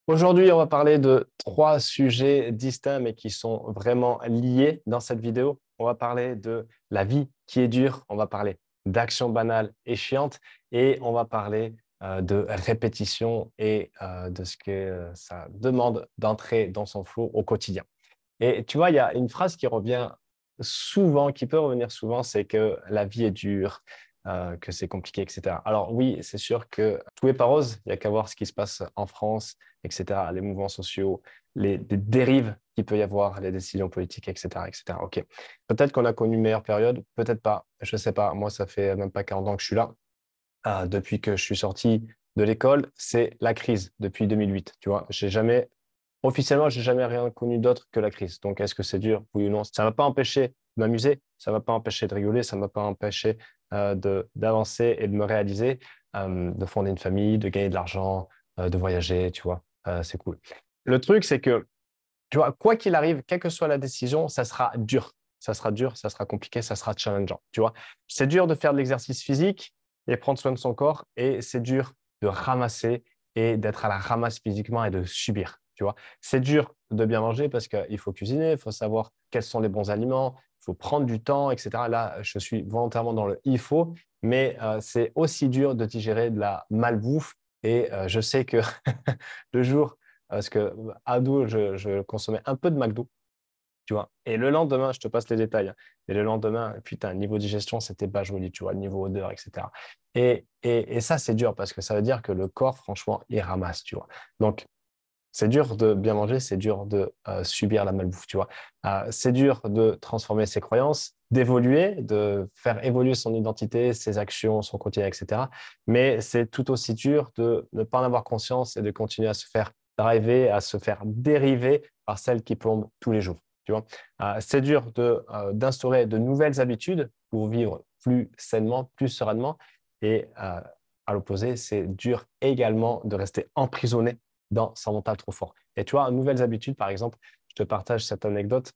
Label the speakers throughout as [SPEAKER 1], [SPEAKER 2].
[SPEAKER 1] Aujourd'hui, on va parler de trois sujets distincts mais qui sont vraiment liés dans cette vidéo. On va parler de la vie qui est dure, on va parler d'actions banales et chiantes et on va parler de répétition et de ce que ça demande d'entrer dans son flow au quotidien. Et tu vois, il y a une phrase qui revient souvent, qui peut revenir souvent, c'est que la vie est dure, que c'est compliqué, etc. Alors oui, c'est sûr que tout n'est pas rose. Il n'y a qu'à voir ce qui se passe en France, etc. Les mouvements sociaux, les dérives qu'il peut y avoir, les décisions politiques, etc., etc. Ok. Peut-être qu'on a connu une meilleure période, peut-être pas. Je ne sais pas. Moi, ça fait même pas 40 ans que je suis là. Depuis que je suis sorti de l'école, c'est la crise depuis 2008. Tu vois, officiellement, j'ai jamais rien connu d'autre que la crise. Donc, est-ce que c'est dur? Oui ou non? Ça ne m'a pas empêché de m'amuser, ça ne m'a pas empêché de rigoler, ça ne m'a pas empêché d'avancer et de me réaliser, de fonder une famille, de gagner de l'argent, de voyager, tu vois. C'est cool. Le truc, c'est que, tu vois, quoi qu'il arrive, quelle que soit la décision, ça sera dur. Ça sera dur, ça sera compliqué, ça sera challengeant. Tu vois, c'est dur de faire de l'exercice physique et prendre soin de son corps, et c'est dur de ramasser et d'être à la ramasse physiquement et de subir. Tu vois, c'est dur de bien manger parce qu'il faut cuisiner, il faut savoir quels sont les bons aliments, il faut prendre du temps, etc. Là, je suis volontairement dans le il faut, mais c'est aussi dur de digérer de la malbouffe. Et je sais que le jour, parce que ado, je consommais un peu de McDo, tu vois. Et le lendemain, je te passe les détails, hein, mais le lendemain, putain, niveau digestion, c'était pas joli, tu vois, niveau odeur, etc. Et ça, c'est dur parce que ça veut dire que le corps, franchement, il ramasse, tu vois. Donc, c'est dur de bien manger, c'est dur de subir la malbouffe, tu vois. C'est dur de transformer ses croyances, d'évoluer, de faire évoluer son identité, ses actions, son quotidien, etc. Mais c'est tout aussi dur de ne pas en avoir conscience et de continuer à se faire driver, à se faire dériver par celles qui plombent tous les jours, tu vois. C'est dur d'instaurer de nouvelles habitudes pour vivre plus sainement, plus sereinement. Et à l'opposé, c'est dur également de rester emprisonné dans son mental trop fort. Et tu vois, nouvelles habitudes, par exemple, je te partage cette anecdote.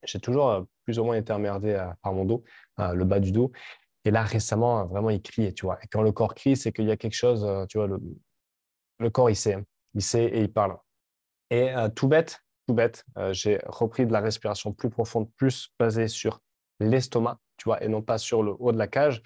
[SPEAKER 1] J'ai toujours plus ou moins été emmerdé par mon dos, le bas du dos. Et là, récemment, vraiment, il criait, tu vois. Et quand le corps crie, c'est qu'il y a quelque chose, tu vois, le corps, il sait, hein. Il sait et il parle. Et tout bête, j'ai repris de la respiration plus profonde, plus basée sur l'estomac, tu vois, et non pas sur le haut de la cage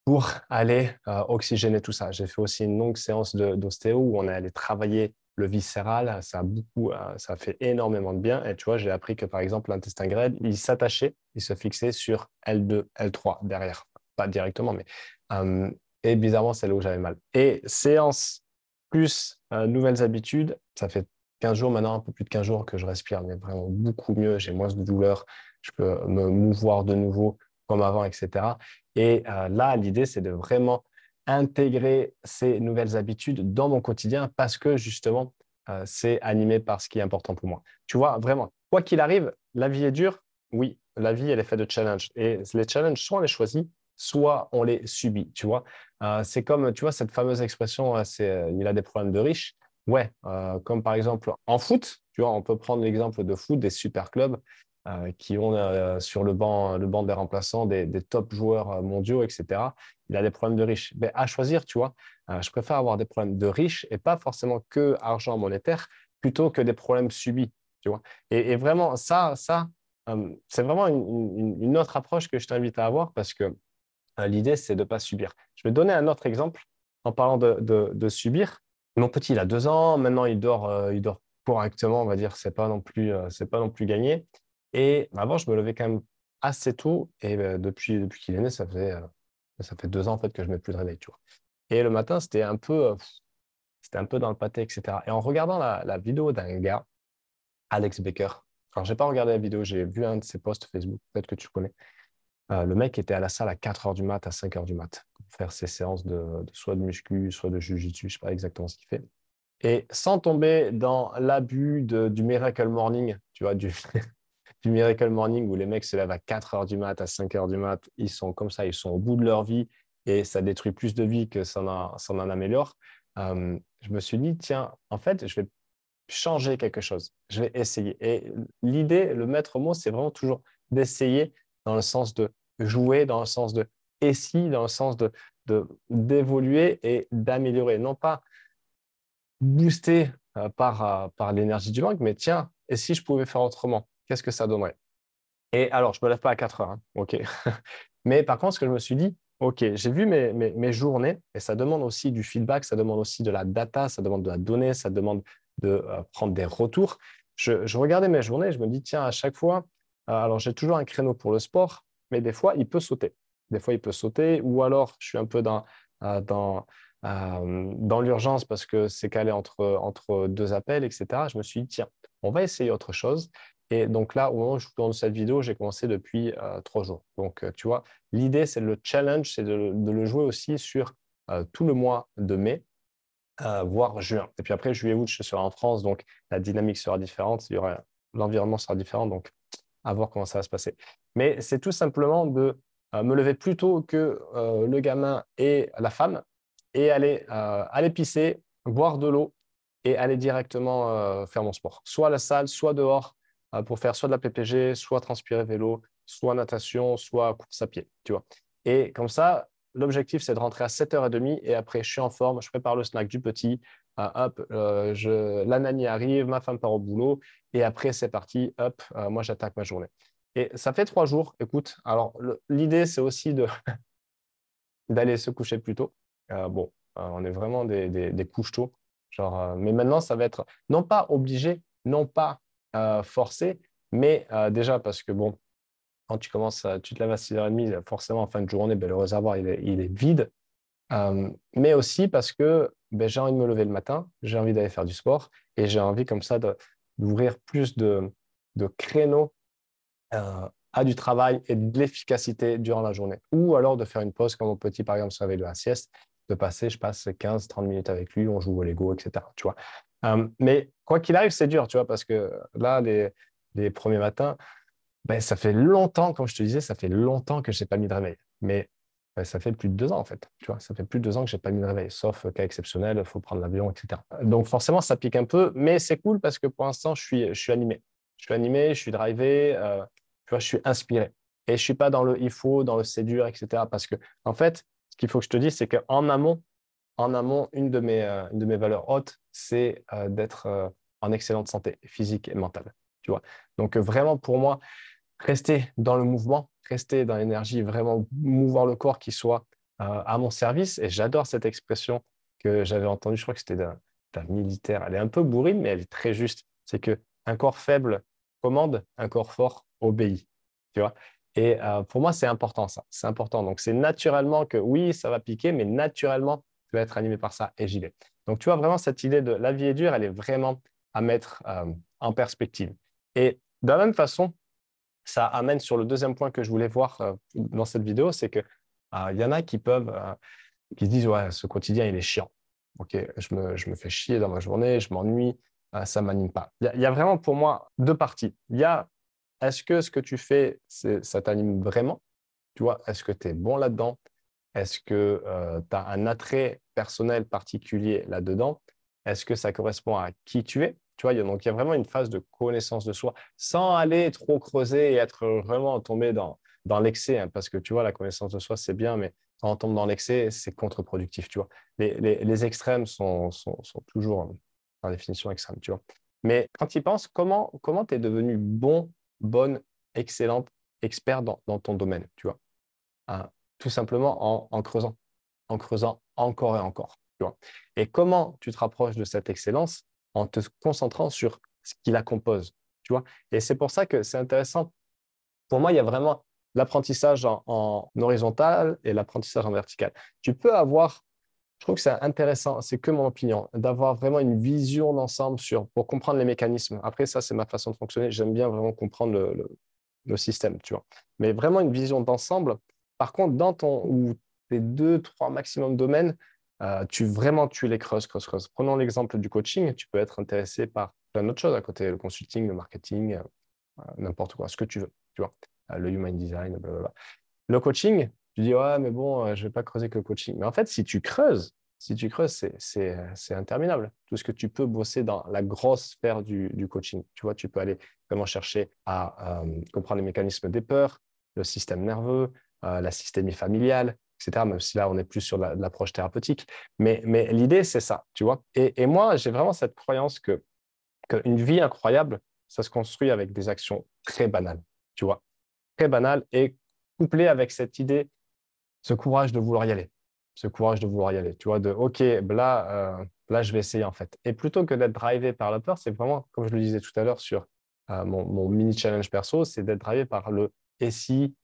[SPEAKER 1] pour aller oxygéner tout ça. J'ai fait aussi une longue séance d'ostéo où on est allé travailler le viscéral. Ça a fait énormément de bien. Et tu vois, j'ai appris que par exemple, l'intestin grêle, il s'attachait, il se fixait sur L2, L3 derrière. Pas directement, mais. euh, et bizarrement, c'est là où j'avais mal. Et séance plus nouvelles habitudes, ça fait 15 jours maintenant, un peu plus de 15 jours que je respire, mais vraiment beaucoup mieux. J'ai moins de douleur. Je peux me mouvoir de nouveau comme avant, etc. Et là, l'idée, c'est de vraiment intégrer ces nouvelles habitudes dans mon quotidien parce que justement, c'est animé par ce qui est important pour moi. Tu vois, vraiment, quoi qu'il arrive, la vie est dure. Oui, la vie, elle est faite de challenges. Et les challenges, soit on les choisit, soit on les subit. Tu vois, c'est comme, tu vois, cette fameuse expression, il a des problèmes de riches. Ouais, comme par exemple en foot, tu vois, on peut prendre l'exemple de foot, des super clubs qui ont sur le banc des remplaçants des top joueurs mondiaux, etc. Il a des problèmes de riches. Ben, à choisir, tu vois, je préfère avoir des problèmes de riches et pas forcément que argent monétaire, plutôt que des problèmes subis, tu vois. Et vraiment, c'est vraiment une autre approche que je t'invite à avoir parce que l'idée, c'est de ne pas subir. Je vais donner un autre exemple en parlant de subir. Mon petit, il a 2 ans. Maintenant, il dort correctement, on va dire. C'est pas non plus gagné. Et avant, je me levais quand même assez tôt. Et depuis qu'il est né, ça fait 2 ans en fait que je ne mets plus de réveil, tu vois. Et le matin, c'était un peu dans le pâté, etc. Et en regardant la vidéo d'un gars, Alex Baker, alors, j'ai pas regardé la vidéo, j'ai vu un de ses posts Facebook, peut-être que tu connais. Le mec était à la salle à 4 heures du mat, à 5 heures du mat, pour faire ses séances soit de muscu, soit de jiu-jitsu, je sais pas exactement ce qu'il fait. Et sans tomber dans l'abus du Miracle Morning, tu vois, du Miracle Morning où les mecs se lèvent à 4 heures du mat, à 5 heures du mat, ils sont comme ça, ils sont au bout de leur vie et ça détruit plus de vie que ça en améliore. Je me suis dit, tiens, en fait, je vais changer quelque chose. Je vais essayer. Et l'idée, le maître mot, c'est vraiment toujours d'essayer dans le sens de jouer, dans le sens de et si, dans le sens d'évoluer et d'améliorer. Non pas booster par l'énergie du manque, mais tiens, et si je pouvais faire autrement, qu'est-ce que ça donnerait? Et alors, je ne me lève pas à 4 heures, hein, ok. Mais par contre, ce que je me suis dit, ok, j'ai vu mes journées et ça demande aussi du feedback, ça demande aussi de la data, ça demande de la donnée, ça demande de prendre des retours. Je regardais mes journées et je me dis, tiens, à chaque fois, alors j'ai toujours un créneau pour le sport, mais des fois, il peut sauter. Des fois, il peut sauter ou alors je suis un peu euh, dans, dans l'urgence parce que c'est calé entre deux appels, etc. Je me suis dit, tiens, on va essayer autre chose. Et donc là, au moment où je tourne cette vidéo, j'ai commencé depuis 3 jours. Donc, tu vois, l'idée, c'est le challenge, c'est de le jouer aussi sur tout le mois de mai, voire juin. Et puis après, juillet, août, je serai en France, donc la dynamique sera différente, l'environnement sera différent, donc à voir comment ça va se passer. Mais c'est tout simplement de me lever plus tôt que le gamin et la femme et aller pisser, boire de l'eau et aller directement faire mon sport. Soit à la salle, soit dehors pour faire soit de la PPG, soit transpirer vélo, soit natation, soit course à pied, tu vois. Et comme ça, l'objectif, c'est de rentrer à 7h30 et après, je suis en forme, je prépare le snack du petit, hop, la nanny arrive, ma femme part au boulot et après, c'est parti, hop, moi, j'attaque ma journée. Et ça fait 3 jours. Écoute, alors l'idée, c'est aussi d'aller se coucher plus tôt. Bon, on est vraiment des couches-tôt. Genre, mais maintenant, ça va être non pas obligé, non pas forcé, mais déjà parce que bon, quand tu commences, tu te lèves à 6h30, forcément, en fin de journée, ben, le réservoir, il est vide. Mais aussi parce que ben, j'ai envie de me lever le matin, j'ai envie d'aller faire du sport et j'ai envie comme ça d'ouvrir plus de créneaux à du travail et de l'efficacité durant la journée. Ou alors de faire une pause, comme mon petit, par exemple, se réveille de la sieste, je passe 15-30 minutes avec lui, on joue au Lego, etc. Tu vois. Mais quoi qu'il arrive, c'est dur, tu vois, parce que là, les premiers matins, ben, ça fait longtemps, comme je te disais, ça fait longtemps que je n'ai pas mis de réveil. Mais ben, ça fait plus de 2 ans, en fait. Tu vois, ça fait plus de 2 ans que je n'ai pas mis de réveil, sauf cas exceptionnel, il faut prendre l'avion, etc. Donc forcément, ça pique un peu, mais c'est cool parce que pour l'instant, je suis animé. Je suis animé, je suis drivé, tu vois, je suis inspiré. Et je ne suis pas dans le il faut, dans le c'est dur, etc. Parce que, en fait, ce qu'il faut que je te dise, c'est qu'en amont, une de mes valeurs hautes, c'est d'être en excellente santé physique et mentale. Tu vois. Donc, vraiment, pour moi, rester dans le mouvement, rester dans l'énergie, vraiment mouvoir le corps qui soit à mon service. Et j'adore cette expression que j'avais entendue, je crois que c'était d'un militaire. Elle est un peu bourrine, mais elle est très juste. C'est que un corps faible commande, un corps fort obéit. Tu vois? Et pour moi, c'est important ça. C'est important. Donc, c'est naturellement que oui, ça va piquer, mais naturellement, je vais être animé par ça et j'y vais. Donc, tu vois, vraiment, cette idée de la vie est dure, elle est vraiment à mettre en perspective. Et de la même façon, ça amène sur le deuxième point que je voulais voir dans cette vidéo, c'est que il y en a qui se disent ouais, ce quotidien il est chiant. Ok, je me fais chier dans ma journée, je m'ennuie, ça m'anime pas. Il y a vraiment pour moi deux parties. Il y a est-ce que ce que tu fais, ça t'anime vraiment? Tu vois, est-ce que tu es bon là-dedans? Est-ce que tu as un attrait personnel particulier là-dedans? Est-ce que ça correspond à qui tu es? Tu vois, donc il y a vraiment une phase de connaissance de soi sans aller trop creuser et être vraiment tombé dans l'excès, hein, parce que tu vois, la connaissance de soi, c'est bien, mais quand on tombe dans l'excès, c'est contre-productif, tu vois. Les extrêmes sont toujours, par définition, extrêmes, tu vois. Mais quand tu y penses, comment tu es devenu bon, bonne, excellente, expert dans ton domaine, tu vois? Hein, tout simplement en creusant encore et encore. Tu vois. Et comment tu te rapproches de cette excellence? En te concentrant sur ce qui la compose. Tu vois. Et c'est pour ça que c'est intéressant. Pour moi, il y a vraiment l'apprentissage en horizontal et l'apprentissage en vertical. Tu peux avoir, je trouve que c'est intéressant, c'est que mon opinion, d'avoir vraiment une vision d'ensemble pour comprendre les mécanismes. Après, ça, c'est ma façon de fonctionner. J'aime bien vraiment comprendre le système, tu vois. Mais vraiment une vision d'ensemble. Par contre, ou tes 2, 3 maximum domaines, tu les creuses, creuses, creuses. Prenons l'exemple du coaching. Tu peux être intéressé par plein d'autres choses à côté, le consulting, le marketing, n'importe quoi, ce que tu veux, tu vois. Le human design, blablabla. Le coaching, tu dis, ouais, mais bon, je ne vais pas creuser que le coaching. Mais en fait, si tu creuses, c'est interminable. Tout ce que tu peux bosser dans la grosse sphère du coaching. Tu vois, tu peux aller vraiment chercher à comprendre les mécanismes des peurs, le système nerveux, la systémie familiale, etc. Même si là, on est plus sur de l'approche thérapeutique. Mais l'idée, c'est ça, tu vois. Et moi, j'ai vraiment cette croyance qu'une vie incroyable, ça se construit avec des actions très banales, tu vois. Très banales et couplées avec cette idée, ce courage de vouloir y aller. Ce courage de vouloir y aller, tu vois, de OK, là, je vais essayer en fait. Et plutôt que d'être drivé par la peur, c'est vraiment, comme je le disais tout à l'heure sur mon mini challenge perso, c'est d'être drivé par le et si,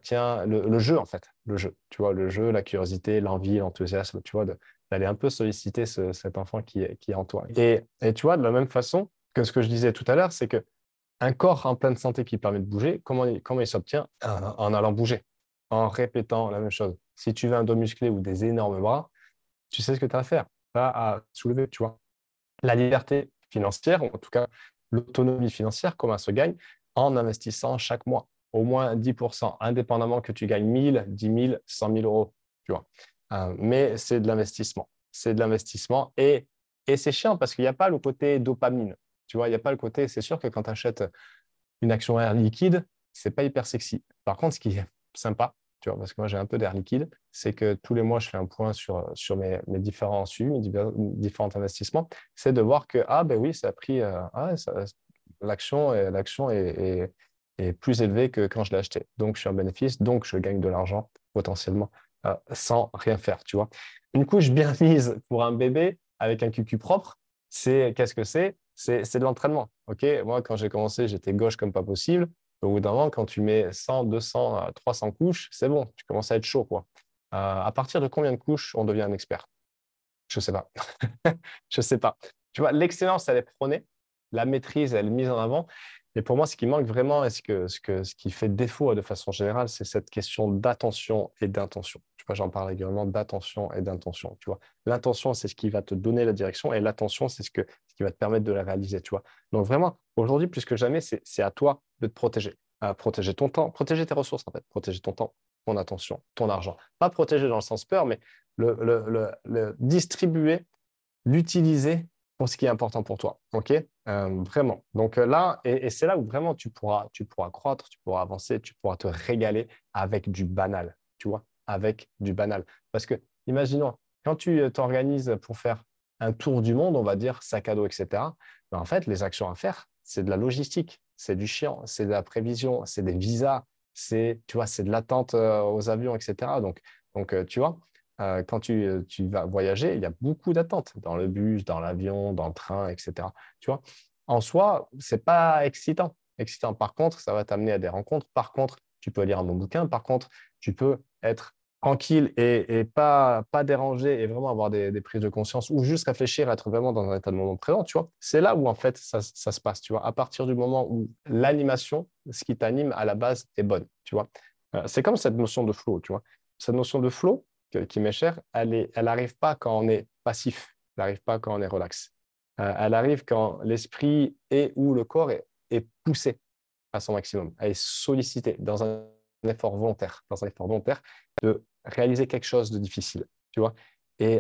[SPEAKER 1] tiens, le jeu en fait, le jeu, tu vois, le jeu, la curiosité, l'envie, l'enthousiasme, tu vois, d'aller un peu solliciter cet enfant qui est en toi. Et tu vois, de la même façon que ce que je disais tout à l'heure, c'est que un corps en pleine santé qui permet de bouger, comment il s'obtient? En allant bouger, en répétant la même chose. Si tu veux un dos musclé ou des énormes bras, tu sais ce que tu as à faire. Tu as à soulever, tu vois. La liberté financière, ou en tout cas l'autonomie financière, comment elle se gagne? En investissant chaque mois, au moins 10%, indépendamment que tu gagnes 1000, 10 000, 100 000 euros, tu vois. Mais c'est de l'investissement. C'est de l'investissement et c'est chiant parce qu'il n'y a pas le côté dopamine. Tu vois, il n'y a pas le côté, c'est sûr que quand tu achètes une action air liquide, c'est pas hyper sexy. Par contre, ce qui est sympa, tu vois, parce que moi j'ai un peu d'air liquide, c'est que tous les mois je fais un point sur mes différents suivis, différents investissements, c'est de voir que ah ben oui, ça a pris l'action est plus élevée que quand je l'ai acheté. Donc je suis en bénéfice, donc je gagne de l'argent potentiellement sans rien faire, tu vois. Une couche bien mise pour un bébé avec un cucu propre, qu'est-ce que c'est? C'est de l'entraînement. Ok, moi, quand j'ai commencé, j'étais gauche comme pas possible. Au bout d'un moment, quand tu mets 100, 200, 300 couches, c'est bon, tu commences à être chaud, quoi. À partir de combien de couches on devient un expert? Je sais pas. Je sais pas. Tu vois, l'excellence, elle est prônée, la maîtrise, elle est mise en avant. Et pour moi, ce qui manque vraiment et ce qui fait défaut de façon générale, c'est cette question d'attention et d'intention. Tu vois, j'en parle régulièrement d'attention et d'intention. Tu vois, l'intention, c'est ce qui va te donner la direction et l'attention, c'est ce qui va te permettre de la réaliser. Tu vois, donc vraiment, aujourd'hui, plus que jamais, c'est à toi de te protéger. Protéger ton temps, protéger tes ressources, en fait, protéger ton temps, ton attention, ton argent. Pas protéger dans le sens peur, mais le distribuer, l'utiliser pour ce qui est important pour toi. OK? Vraiment. Donc là, et c'est là où vraiment tu pourras croître, tu pourras avancer, tu pourras te régaler avec du banal, tu vois, avec du banal. Parce que, imaginons, quand tu t'organises pour faire un tour du monde, on va dire sac à dos, etc., ben, en fait, les actions à faire, c'est de la logistique, c'est du chiant, c'est de la prévision, c'est des visas, tu vois, c'est de l'attente aux avions, etc. Donc tu vois, quand tu vas voyager, il y a beaucoup d'attentes dans le bus, dans l'avion, dans le train, etc. Tu vois, en soi, c'est pas excitant. Par contre, ça va t'amener à des rencontres. Par contre, tu peux lire un bon bouquin. Par contre, tu peux être tranquille et pas dérangé et vraiment avoir des prises de conscience ou juste réfléchir, être vraiment dans un état de moment présent, tu vois. C'est là où, en fait, ça se passe, tu vois. À partir du moment où l'animation, ce qui t'anime à la base, est bonne, tu vois. C'est comme cette notion de flow, tu vois. Cette notion de flow, qui m'est chère, elle n'arrive pas quand on est passif, elle n'arrive pas quand on est relax. Elle arrive quand l'esprit et ou le corps est poussé à son maximum, elle est sollicité dans un effort volontaire de réaliser quelque chose de difficile, tu vois, et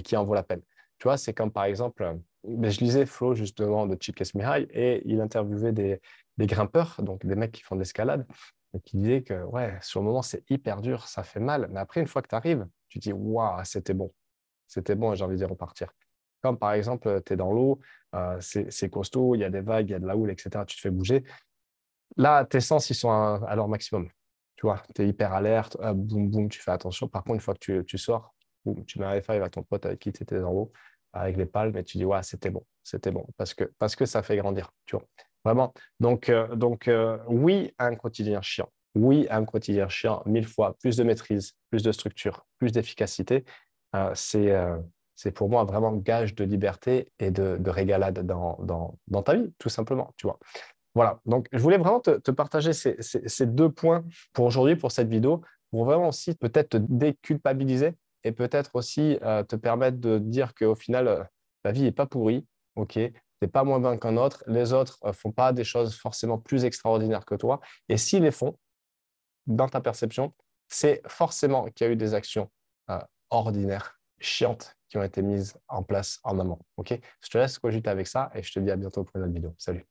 [SPEAKER 1] qui en vaut la peine. Tu vois, c'est comme par exemple, je lisais Flo justement de Chip Mihai et il interviewait des grimpeurs, donc des mecs qui font de l'escalade, et qui disaient que ouais, sur le moment, c'est hyper dur, ça fait mal, mais après, une fois que tu arrives, tu te dis waouh, c'était bon et j'ai envie d'y repartir. Comme par exemple, tu es dans l'eau, c'est costaud, il y a des vagues, il y a de la houle, etc. Tu te fais bouger. Là, tes sens, ils sont à leur maximum. Tu vois, tu es hyper alerte, boum, boum, tu fais attention. Par contre, une fois que tu sors, boum, tu mets un high five à ton pote avec qui tu étais dans l'eau, avec les palmes, et tu dis, ouais, c'était bon, parce que ça fait grandir, tu vois. Vraiment. Donc, oui, un quotidien chiant. Oui, un quotidien chiant, 1000 fois, plus de maîtrise, plus de structure, plus d'efficacité. C'est pour moi vraiment gage de liberté et de régalade dans ta vie, tout simplement, tu vois. Voilà, donc je voulais vraiment te partager ces deux points pour aujourd'hui, pour cette vidéo, pour vraiment aussi peut-être te déculpabiliser et peut-être aussi te permettre de dire qu'au final, la vie n'est pas pourrie, ok, t'es pas moins bien qu'un autre, les autres font pas des choses forcément plus extraordinaires que toi, et s'ils les font, dans ta perception, c'est forcément qu'il y a eu des actions euh, ordinaires, chiantes, qui ont été mises en place en amont, ok. Je te laisse cogiter avec ça et je te dis à bientôt pour une autre vidéo. Salut.